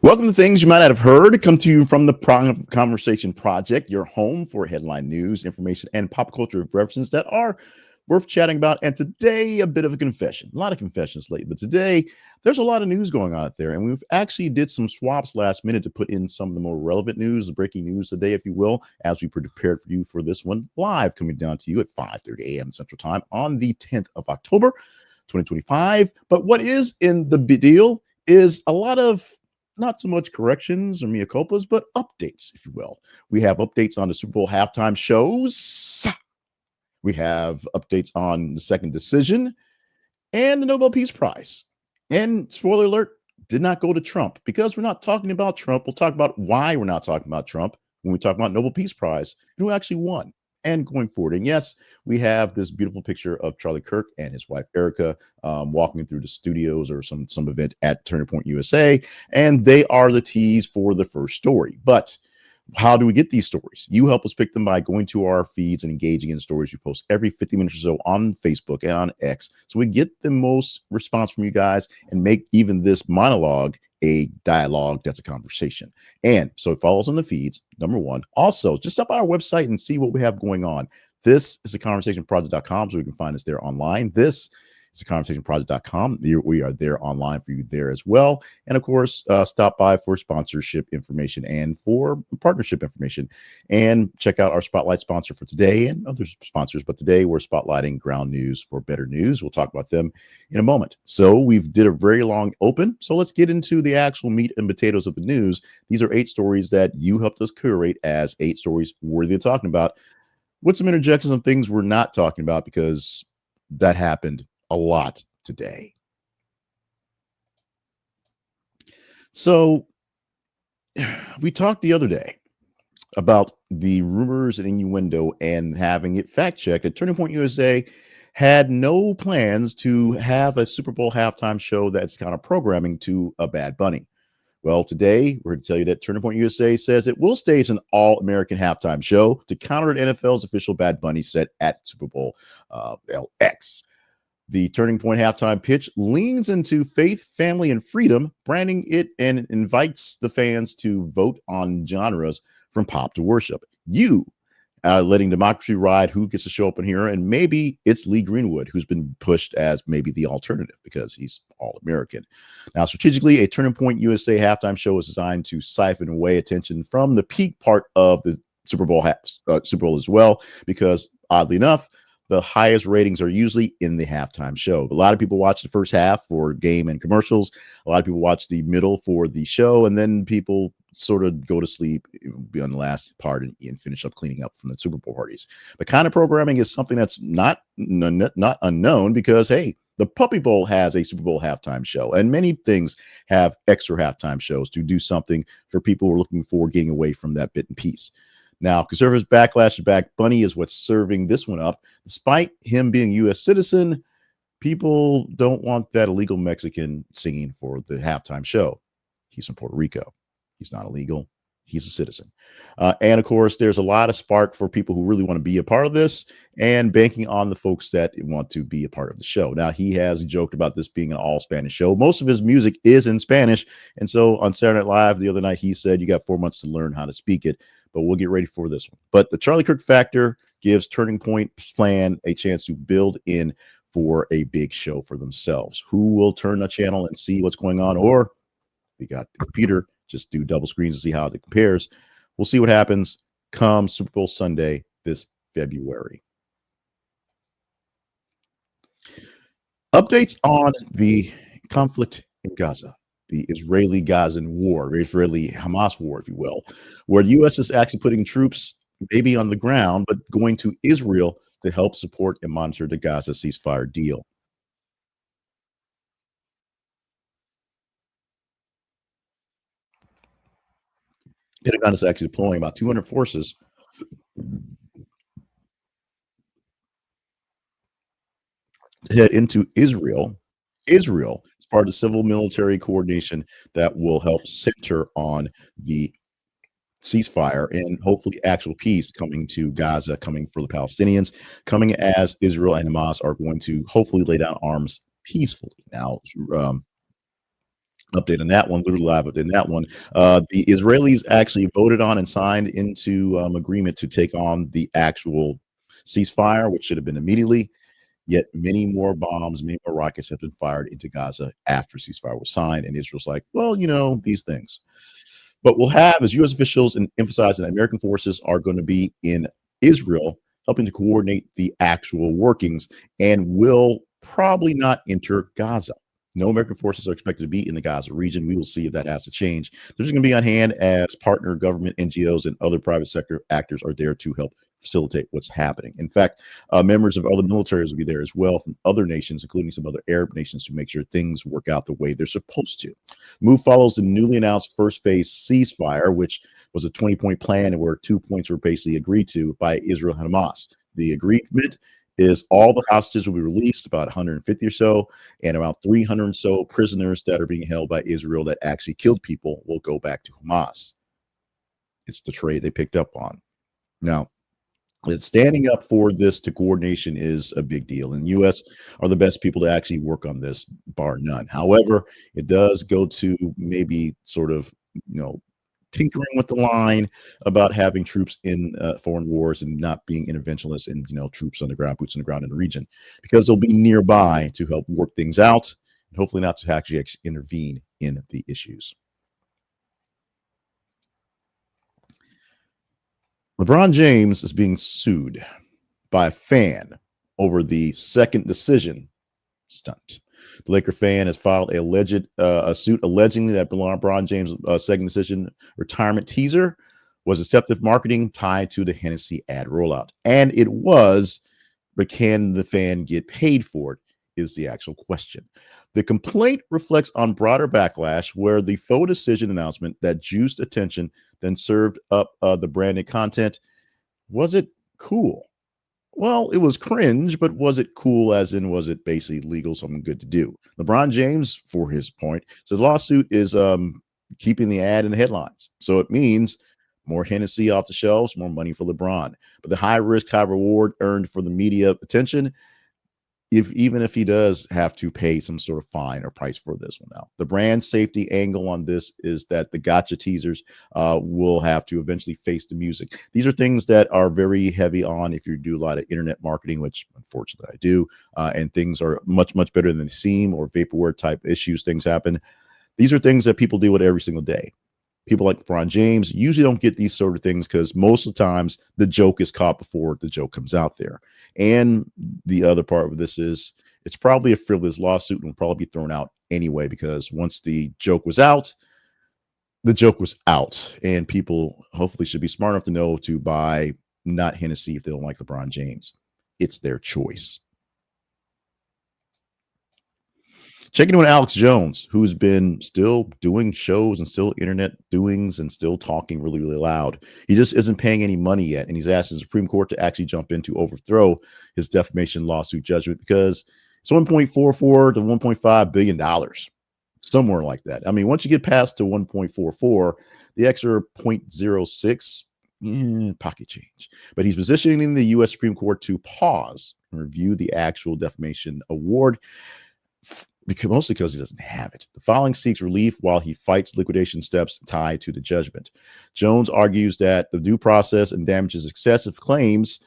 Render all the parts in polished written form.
Welcome to Things You Might Not Have Heard. Come to you from the Conversation Project, your home for headline news, information, and pop culture references that are worth chatting about. And today, a bit of a confession. A lot of confessions lately, but today there's a lot of news going on out there, and we've actually did some swaps last minute to put in some of the more relevant news, the breaking news today, if you will, as we prepared for you for this one live, coming down to you at 5:30 a.m. Central Time on the 10th of October, 2025. But what is in the deal is a lot of not so much corrections or mea culpas, but updates, if you will. We have updates on the Super Bowl halftime shows. We have updates on the second decision and the Nobel Peace Prize. And spoiler alert, did not go to Trump because we're not talking about Trump. We'll talk about why we're not talking about Trump when we talk about Nobel Peace Prize and who actually won and going forward. And yes, we have this beautiful picture of Charlie Kirk and his wife Erica walking through the studios or some event at Turning Point USA, and they are the tease for the first story. But how do we get these stories? You help us pick them by going to our feeds and engaging in stories we post every 50 minutes or so on Facebook and on X. So we get the most response from you guys and make even this monologue a dialogue that's a conversation. And so follow us on the feeds, number one. Also, just stop by our website and see what we have going on. This is theconversationproject.com, so you can find us there online. This is theconversationproject.com. We are there online for you there as well. And of course, stop by for sponsorship information and for partnership information. And check out our spotlight sponsor for today and other sponsors. But today we're spotlighting Ground News for Better News. We'll talk about them in a moment. So we've did a very long open. So let's get into the actual meat and potatoes of the news. These are 8 stories that you helped us curate as 8 stories worthy of talking about, with some interjections of things we're not talking about because that happened a lot today. So we talked the other day about the rumors and innuendo and having it fact checked that Turning Point USA had no plans to have a Super Bowl halftime show that's kind of programming to a Bad Bunny. Well, today we're going to tell you that Turning Point USA says it will stage an all-American halftime show to counter NFL's official Bad Bunny set at Super Bowl LX. The Turning Point halftime pitch leans into faith, family, and freedom, branding it and invites the fans to vote on genres from pop to worship. You letting democracy ride who gets to show up in here, and maybe it's Lee Greenwood, who's been pushed as maybe the alternative because he's all-American. Now, strategically, a Turning Point USA halftime show is designed to siphon away attention from the peak part of the Super Bowl as well, because oddly enough, the highest ratings are usually in the halftime show. A lot of people watch the first half for game and commercials. A lot of people watch the middle for the show, and then people sort of go to sleep on the last part and finish up cleaning up from the Super Bowl parties. But kind of programming is something that's not unknown because, hey, the Puppy Bowl has a Super Bowl halftime show, and many things have extra halftime shows to do something for people who are looking for getting away from that bit and piece. Now, conservatives' backlash to Bad Bunny is what's serving this one up. Despite him being a U.S. citizen, people don't want that illegal Mexican singing for the halftime show. He's from Puerto Rico. He's not illegal. He's a citizen. And of course, there's a lot of spark for people who really want to be a part of this and banking on the folks that want to be a part of the show. Now, he has joked about this being an all Spanish show. Most of his music is in Spanish. And so on Saturday Night Live the other night, he said, you got 4 months to learn how to speak it. But we'll get ready for this one. But the Charlie Kirk factor gives Turning Point's plan a chance to build in for a big show for themselves. Who will turn the channel and see what's going on? Or we got the computer, just do double screens to see how it compares. We'll see what happens come Super Bowl Sunday this February. Updates on the conflict in Gaza. The Israeli-Gazan war, Israeli-Hamas war, if you will, where the U.S. is actually putting troops maybe on the ground, but going to Israel to help support and monitor the Gaza ceasefire deal. Pentagon is actually deploying about 200 forces to head into Israel. Israel is part of the civil military coordination that will help center on the ceasefire and hopefully actual peace coming to Gaza, coming for the Palestinians, coming as Israel and Hamas are going to hopefully lay down arms peacefully. Now, Update on that one, literally live update on that one. The Israelis actually voted on and signed into agreement to take on the actual ceasefire, which should have been immediately. Yet many more bombs, many more rockets have been fired into Gaza after ceasefire was signed, and Israel's like, well, these things. But we'll have as U.S. officials and emphasizing that American forces are going to be in Israel, helping to coordinate the actual workings, and will probably not enter Gaza. No American forces are expected to be in the Gaza region. We will see if that has to change. They're just going to be on hand as partner government NGOs and other private sector actors are there to help facilitate what's happening. In fact, members of other militaries will be there as well from other nations, including some other Arab nations, to make sure things work out the way they're supposed to. Move follows the newly announced first phase ceasefire, which was a 20-point plan and where 2 points were basically agreed to by Israel and Hamas. The agreement is all the hostages will be released, about 150 or so, and around 300 or so prisoners that are being held by Israel that actually killed people will go back to Hamas. It's the trade they picked up on. Now, standing up for this to coordination is a big deal, and U.S. are the best people to actually work on this, bar none. However, it does go to maybe sort of, tinkering with the line about having troops in foreign wars and not being interventionists and troops on the ground, boots on the ground in the region, because they'll be nearby to help work things out and hopefully not to actually intervene in the issues. LeBron James is being sued by a fan over the second decision stunt. The Laker fan has filed a suit alleging that LeBron James' second decision retirement teaser was deceptive marketing tied to the Hennessy ad rollout. And it was, but can the fan get paid for it is the actual question. The complaint reflects on broader backlash where the faux decision announcement that juiced attention then served up the branded content. Was it cool? Well, it was cringe, but was it cool as in was it basically legal, something good to do? LeBron James, for his point, said the lawsuit is keeping the ad in the headlines. So it means more Hennessy off the shelves, more money for LeBron. But the high risk, high reward earned for the media attention, even if he does have to pay some sort of fine or price for this one. Now, the brand safety angle on this is that the gotcha teasers will have to eventually face the music. These are things that are very heavy on if you do a lot of internet marketing, which unfortunately I do, and things are much, much better than they seem, or vaporware type issues, things happen. These are things that people deal with every single day. People like LeBron James usually don't get these sort of things because most of the times the joke is caught before the joke comes out there. And the other part of this is it's probably a frivolous lawsuit and will probably be thrown out anyway, because once the joke was out, the joke was out. And people hopefully should be smart enough to know to buy not Hennessy if they don't like LeBron James. It's their choice. Checking in with Alex Jones, who's been still doing shows and still internet doings and still talking really, really loud. He just isn't paying any money yet. And he's asked the Supreme Court to actually jump in to overthrow his defamation lawsuit judgment because it's $1.44 to $1.5 billion, somewhere like that. I mean, once you get past to 1.44, the extra 0.06, pocket change. But he's positioning the U.S. Supreme Court to pause and review the actual defamation award, mostly because he doesn't have it. The filing seeks relief while he fights liquidation steps tied to the judgment. Jones argues that the due process and damages excessive claims.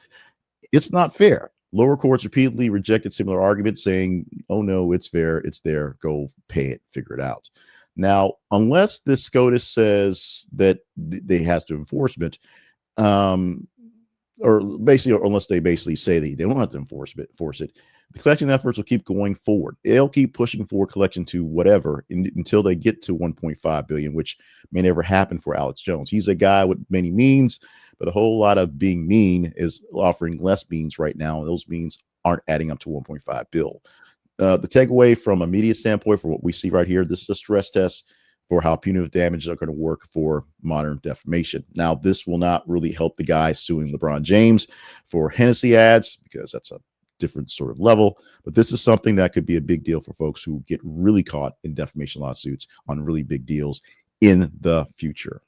It's not fair. Lower courts repeatedly rejected similar arguments, saying, oh, no, it's fair. It's there. Go pay it. Figure it out. Now, unless this SCOTUS says that they have to enforcement, or unless they basically say they don't have to enforce it, the collection efforts will keep going forward. They'll keep pushing for collection to whatever until they get to 1.5 billion, which may never happen for Alex Jones. He's a guy with many means, but a whole lot of being mean is offering less means right now. And those means aren't adding up to 1.5 bill. The takeaway from a media standpoint for what we see right here, this is a stress test for how punitive damages are going to work for modern defamation. Now, this will not really help the guy suing LeBron James for Hennessy ads, because that's a different sort of level, but this is something that could be a big deal for folks who get really caught in defamation lawsuits on really big deals in the future.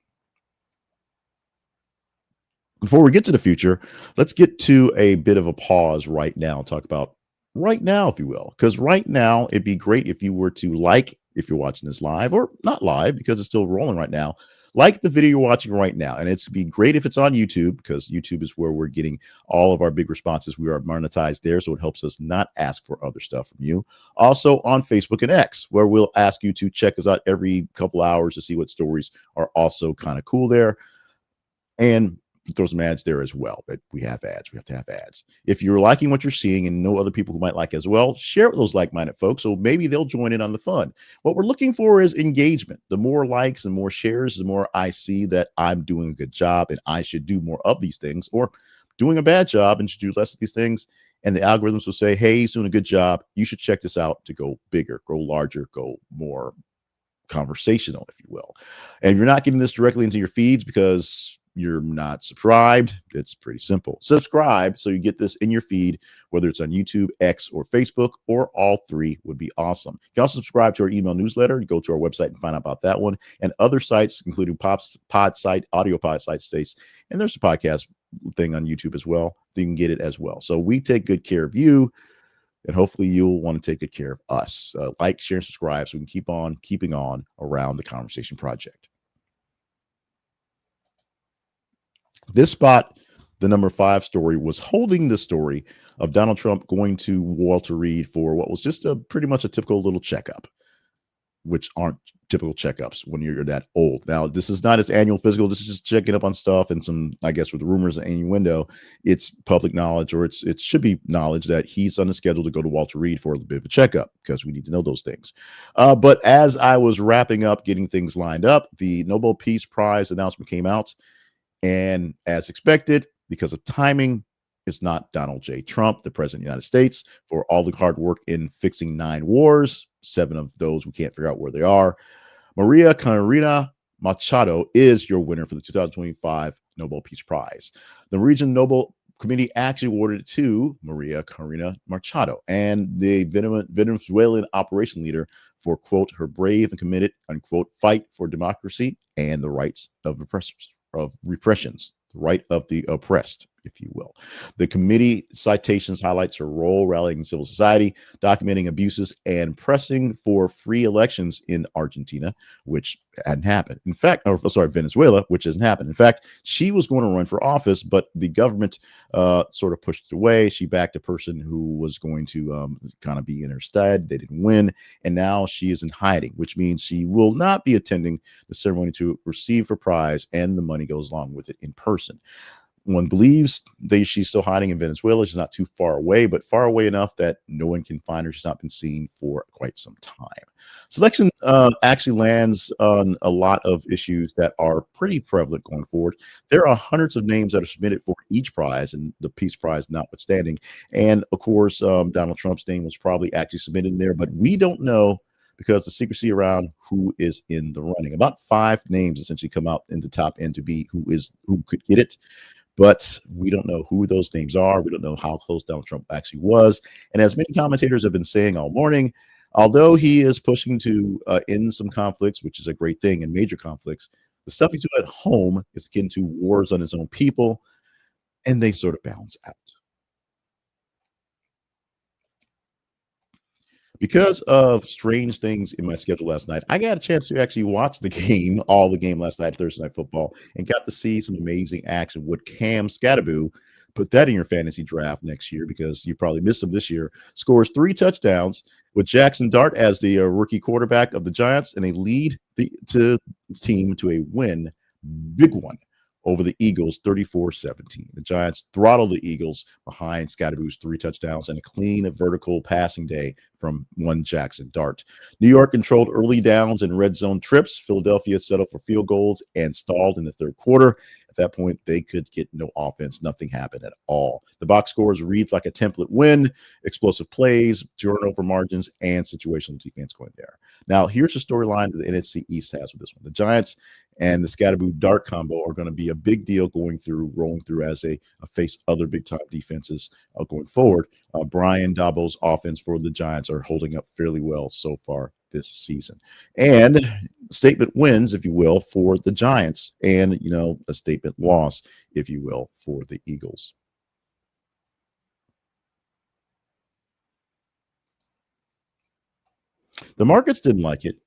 Before we get to the future, let's get to a bit of a pause right now, talk about right now, if you will, because right now it'd be great if you were to like if you're watching this live or not live because it's still rolling right now. Like the video you're watching right now. And it's be great if it's on YouTube because YouTube is where we're getting all of our big responses. We are monetized there, so it helps us not ask for other stuff from you. Also on Facebook and X, where we'll ask you to check us out every couple hours to see what stories are also kind of cool there. And throw some ads there as well. But we have ads. We have to have ads. If you're liking what you're seeing and know other people who might like as well, share it with those like-minded folks so maybe they'll join in on the fun. What we're looking for is engagement. The more likes and more shares, the more I see that I'm doing a good job and I should do more of these things, or doing a bad job and should do less of these things. And the algorithms will say, hey, he's doing a good job. You should check this out to go bigger, grow larger, go more conversational, if you will. And if you're not getting this directly into your feeds because you're not subscribed, it's pretty simple. Subscribe so you get this in your feed, whether it's on YouTube, X, or Facebook, or all three would be awesome. You can also subscribe to our email newsletter. You go to our website and find out about that one and other sites, including pod site, audio pod site states, and there's a podcast thing on YouTube as well. You can get it as well. So we take good care of you, and hopefully you'll want to take good care of us. Like, share, and subscribe so we can keep on keeping on around the Conversation Project. This spot, the number 5 story, was holding the story of Donald Trump going to Walter Reed for what was just a pretty much a typical little checkup, which aren't typical checkups when you're that old. Now, this is not his annual physical. This is just checking up on stuff and some, I guess, with the rumors and innuendo, it's public knowledge, or it should be knowledge that he's on the schedule to go to Walter Reed for a bit of a checkup because we need to know those things. But as I was wrapping up, getting things lined up, the Nobel Peace Prize announcement came out. And as expected, because of timing, it's not Donald J. Trump, the president of the United States, for all the hard work in fixing 9 wars, 7 of those we can't figure out where they are. Maria Corina Machado is your winner for the 2025 Nobel Peace Prize. The Norwegian Nobel Committee actually awarded it to Maria Corina Machado, and the Venezuelan operation leader for, quote, her brave and committed, unquote, fight for democracy and the rights of oppressors. Of repressions, the right of the oppressed, if you will. The committee citations highlights her role rallying civil society, documenting abuses, and pressing for free elections in Argentina, which hadn't happened. In fact, Venezuela, which hasn't happened. In fact, she was going to run for office, but the government sort of pushed it away. She backed a person who was going to kind of be in her stead. They didn't win, and now she is in hiding, which means she will not be attending the ceremony to receive her prize, and the money goes along with it in person. One believes she's still hiding in Venezuela. She's not too far away, but far away enough that no one can find her. She's not been seen for quite some time. Selection actually lands on a lot of issues that are pretty prevalent going forward. There are hundreds of names that are submitted for each prize, and the Peace Prize notwithstanding. And of course, Donald Trump's name was probably actually submitted in there, but we don't know because the secrecy around who is in the running. About 5 names essentially come out in the top end to be who could get it. But we don't know who those names are. We don't know how close Donald Trump actually was. And as many commentators have been saying all morning, although he is pushing to end some conflicts, which is a great thing, and major conflicts, the stuff he's doing at home is akin to wars on his own people, and they sort of balance out. Because of strange things in my schedule last night, I got a chance to actually watch the game, all the game last night, Thursday Night Football, and got to see some amazing action with Cam Skattebo. Put that in your fantasy draft next year because you probably missed him this year. Scores 3 touchdowns with Jaxson Dart as the rookie quarterback of the Giants, and they lead the team to a win, big one, over the Eagles 34-17. The Giants throttled the Eagles behind Skattebo's 3 touchdowns and a clean vertical passing day from one Jaxson Dart. New York controlled early downs and red zone trips. Philadelphia settled for field goals and stalled in the 3rd quarter. At that point, they could get no offense. Nothing happened at all. The box scores reads like a template win, explosive plays, turnover margins, and situational defense going there. Now, here's the storyline that the NFC East has with this one. The Giants and the Skattebo Dart combo are going to be a big deal rolling through as they face other big-time defenses going forward. Brian Dabo's offense for the Giants are holding up fairly well so far this season. And statement wins, if you will, for the Giants, and, a statement loss, if you will, for the Eagles. The markets didn't like it.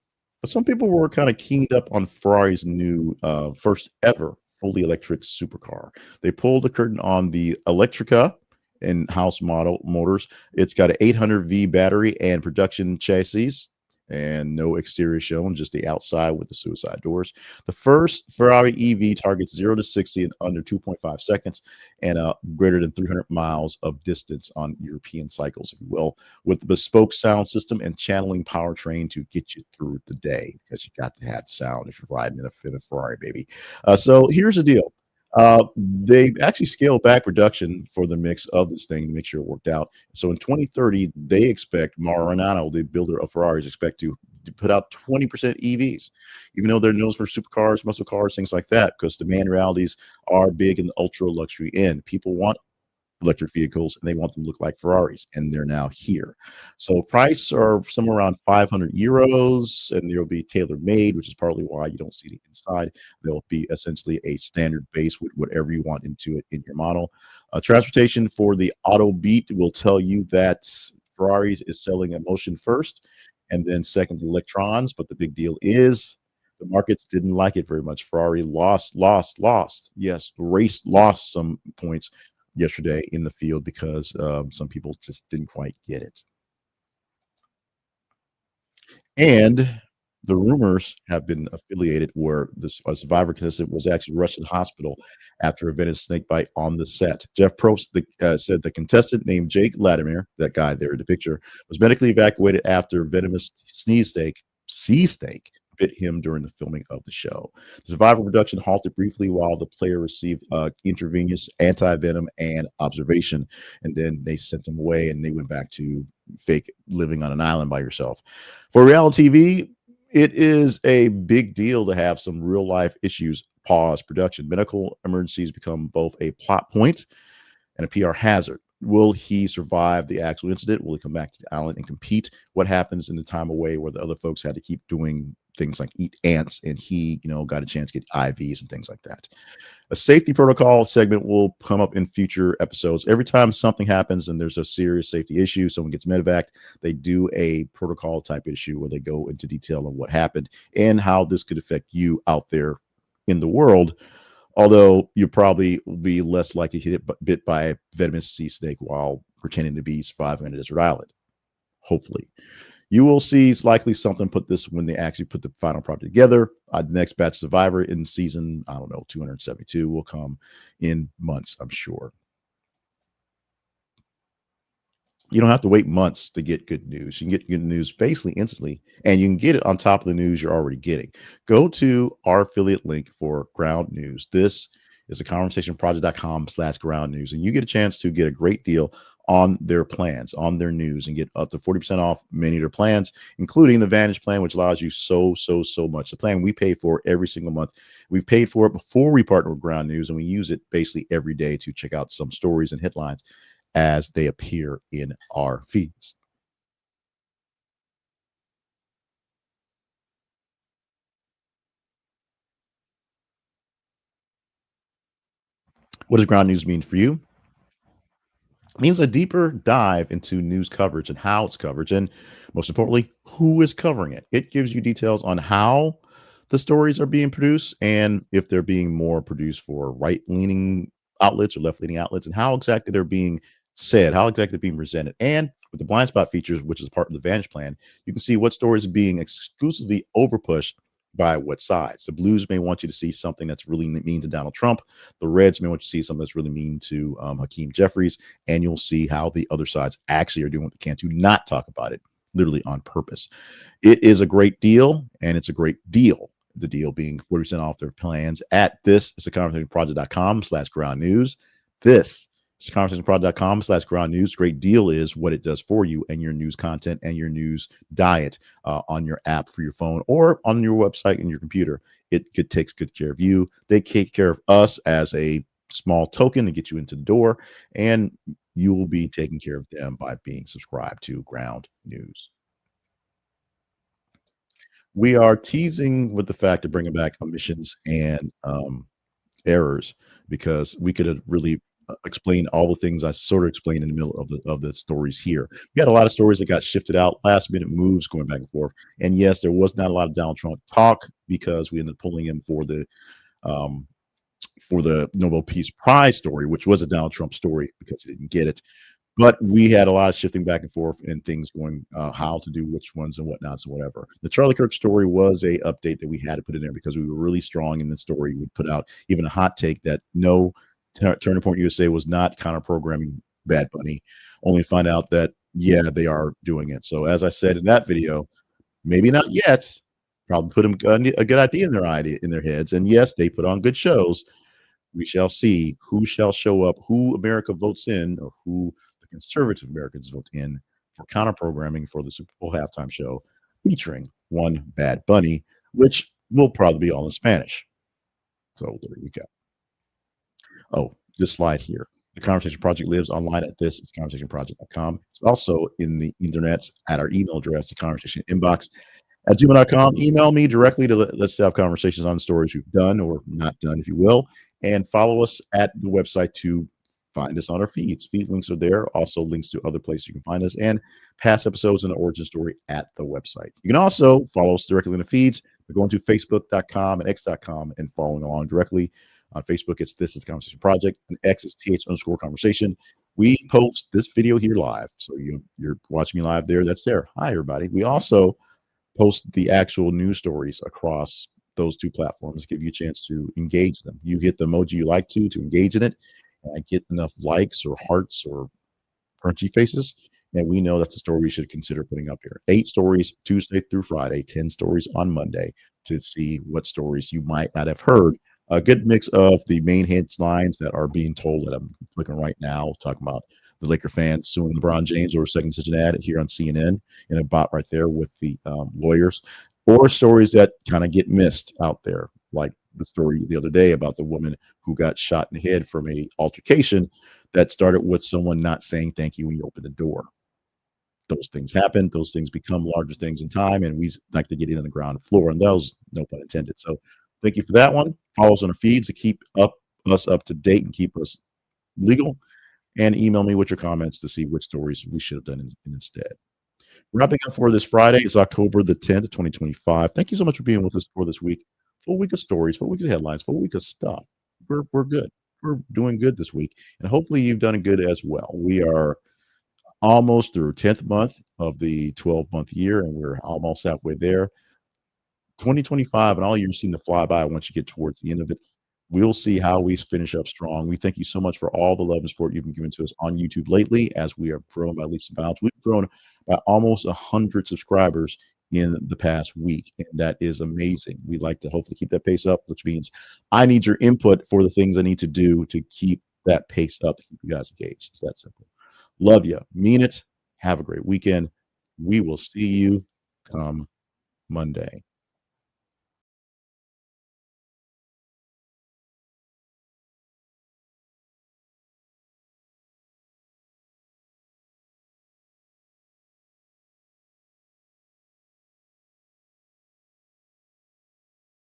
But some people were kind of keened up on Ferrari's new first ever fully electric supercar. They pulled the curtain on the Electrica in-house model motors. It's got an 800V battery and production chassis, and no exterior shown, just the outside with the suicide doors. The first Ferrari EV targets 0 to 60 in under 2.5 seconds and greater than 300 miles of distance on European cycles, if you will, with the bespoke sound system and channeling powertrain to get you through the day because you got to have sound if you're riding in a Ferrari, baby. So here's the deal. They actually scaled back production for the mix of this thing to make sure it worked out. So in 2030, they expect Maranello, the builder of Ferraris, expect to put out 20% EVs, even though they're known for supercars, muscle cars, things like that, because demand realities are big in the ultra luxury end. People want electric vehicles and they want them to look like Ferraris, and they're now here. So price are somewhere around 500 euros, and they'll be tailor made, which is partly why you don't see the inside. They'll be essentially a standard base with whatever you want into it in your model. Transportation for the Auto Beat will tell you that Ferraris is selling emotion first, and then second electrons. But the big deal is the markets didn't like it very much. Ferrari lost. Yes, race lost some points yesterday in the field because some people just didn't quite get it. And the rumors have been affiliated where this a survivor contestant was actually rushed to the hospital after a venomous snake bite on the set. Jeff Probst said the contestant named Jake Latimer, that guy there in the picture, was medically evacuated after venomous sea snake bit him during the filming of the show. The survivor production halted briefly while the player received intravenous anti-venom and observation, and then they sent him away and they went back to fake living on an island by yourself. For reality TV, it is a big deal to have some real life issues pause production. Medical emergencies become both a plot point and a PR hazard. Will he survive the actual incident? Will he come back to the island and compete? What happens in the time away where the other folks had to keep doing things like eat ants and he, got a chance to get IVs and things like that? A safety protocol segment will come up in future episodes. Every time something happens and there's a serious safety issue, someone gets medevac, they do a protocol type issue where they go into detail on what happened and how this could affect you out there in the world. Although you probably will be less likely to get bit by a venomous sea snake while pretending to be surviving on a desert island. Hopefully. You will see it's likely something put this when they actually put the final product together. The next batch Survivor in season, I don't know, 272 will come in months, I'm sure. You don't have to wait months to get good news. You can get good news basically instantly, and you can get it on top of the news you're already getting. Go to our affiliate link for ground news. This is a conversationproject.com/ground news, and you get a chance to get a great deal on their plans, on their news, and get up to 40% off many of their plans, including the Vantage plan, which allows you so much. The plan we pay for every single month. We've paid for it before we partner with Ground News, and we use it basically every day to check out some stories and headlines as they appear in our feeds. What does ground news mean for you? It means a deeper dive into news coverage and how it's coverage, and most importantly, who is covering it. It gives you details on how the stories are being produced and if they're being more produced for right leaning outlets or left leaning outlets, and how exactly they're being said, how exactly they're being presented. And with the blind spot features, which is part of the Vantage plan, you can see what stories are being exclusively overpushed by what sides. The Blues may want you to see something that's really mean to Donald Trump. The Reds may want you to see something that's really mean to Hakeem Jeffries, and you'll see how the other sides actually are doing what they can to not talk about it, literally on purpose. It is a great deal, and it's a great deal. The deal being 40% off their plans at this is a conversationproject.com/ground news. This is conversationproject.com/ground news. Great deal is what it does for you and your news content and your news diet on your app for your phone or on your website and your computer. It takes good care of you. They take care of us as a small token to get you into the door, and you will be taking care of them by being subscribed to Ground News. We are teasing with the fact of bringing back omissions and errors because we could have really explain all the things I sort of explained in the middle of the stories here. We had a lot of stories that got shifted out, last minute moves going back and forth. And yes, there was not a lot of Donald Trump talk because we ended up pulling him um, for the Nobel Peace Prize story, which was a Donald Trump story because he didn't get it. But we had a lot of shifting back and forth and things going, how to do which ones and whatnots and whatever. The Charlie Kirk story was a update that we had to put in there because we were really strong in the story. We put out even a hot take that no, Turning Point USA was not counter programming Bad Bunny. Only find out that yeah, they are doing it. So as I said in that video, maybe not yet. Probably put them a good idea in their heads. And yes, they put on good shows. We shall see who shall show up, who America votes in, or who the conservative Americans vote in for counter programming for the Super Bowl halftime show featuring one Bad Bunny, which will probably be all in Spanish. So there you go. Oh, this slide here. The Conversation Project lives online at this. It's conversationproject.com. It's also in the internets at our email address, the conversation inbox at gmail.com. Email me directly to let's have conversations on stories we've done or not done, if you will. And follow us at the website to find us on our feeds. Feed links are there. Also links to other places you can find us and past episodes and the origin story at the website. You can also follow us directly in the feeds by going to facebook.com and x.com and following along directly. On Facebook, it's This is the Conversation Project, and X is th_conversation. We post this video here live. So you're watching me live there. That's there. Hi, everybody. We also post the actual news stories across those two platforms, give you a chance to engage them. You hit the emoji you like to engage in it, and I get enough likes or hearts or crunchy faces, and we know that's a story we should consider putting up here. 8 stories Tuesday through Friday, 10 stories on Monday to see what stories you might not have heard. A good mix of the main headlines that are being told that I'm clicking right now, talking about the Laker fans suing LeBron James over second such an ad here on CNN, and a bot right there with the lawyers, or stories that kind of get missed out there, like the story the other day about the woman who got shot in the head from a altercation that started with someone not saying thank you when you open the door. Those things happen. Those things become larger things in time, and we like to get in on the ground floor on those, no pun intended. So thank you for that one. Follow us on our feeds to keep us up to date and keep us legal. And email me with your comments to see which stories we should have done instead. Wrapping up for this Friday is October the 10th, 2025. Thank you so much for being with us for this week. Full week of stories, full week of headlines, full week of stuff. We're good. We're doing good this week. And hopefully you've done good as well. We are almost through 10th month of the 12-month year, and we're almost halfway there. 2025 and all years seem to fly by once you get towards the end of it. We'll see how we finish up strong. We thank you so much for all the love and support you've been giving to us on YouTube lately as we are growing by leaps and bounds. We've grown by almost 100 subscribers in the past week, and that is amazing. We'd like to hopefully keep that pace up, which means I need your input for the things I need to do to keep that pace up, to keep you guys engaged. It's that simple. Love you. Mean it. Have a great weekend. We will see you come Monday.